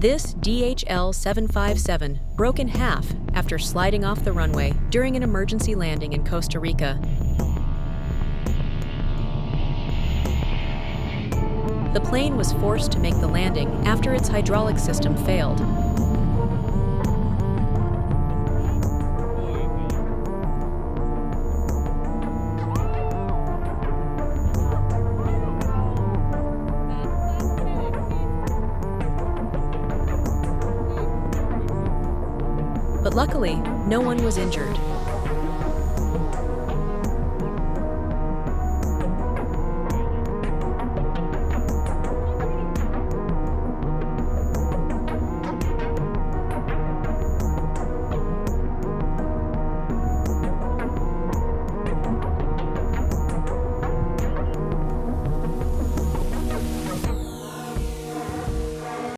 This DHL 757 broke in half after sliding off the runway during an emergency landing in Costa Rica. The plane was forced to make the landing after its hydraulic system failed. But luckily, no one was injured.